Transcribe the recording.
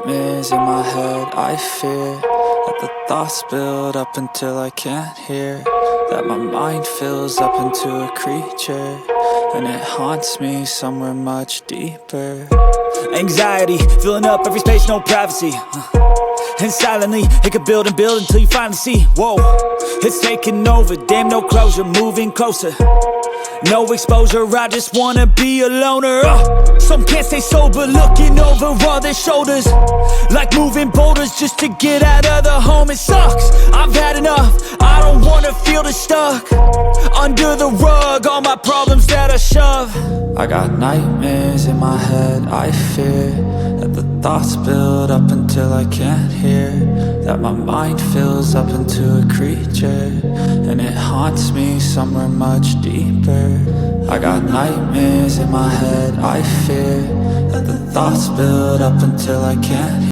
nightmares in my head. I fear that the thoughts build up until I can't hear, that my mind fills up into a creature, and it haunts me somewhere much deeper. Anxiety, filling up every space, no privacy. And silently, it could build and build until you finally see, whoa, it's taking over, damn, no closure, moving closer. No exposure, I just wanna be a loner. Some can't stay sober, looking over all their shoulders, like moving boulders just to get out of the home. It sucks, I've had enough, I don't wanna feel the stuck under the rug, all my problems that I shove. I got nightmares in my head, I fear that the thoughts build up until I can't hear, that my mind fills up into a creature, and it haunts me somewhere much deeper. I got nightmares in my head, I fear that the thoughts build up until I can't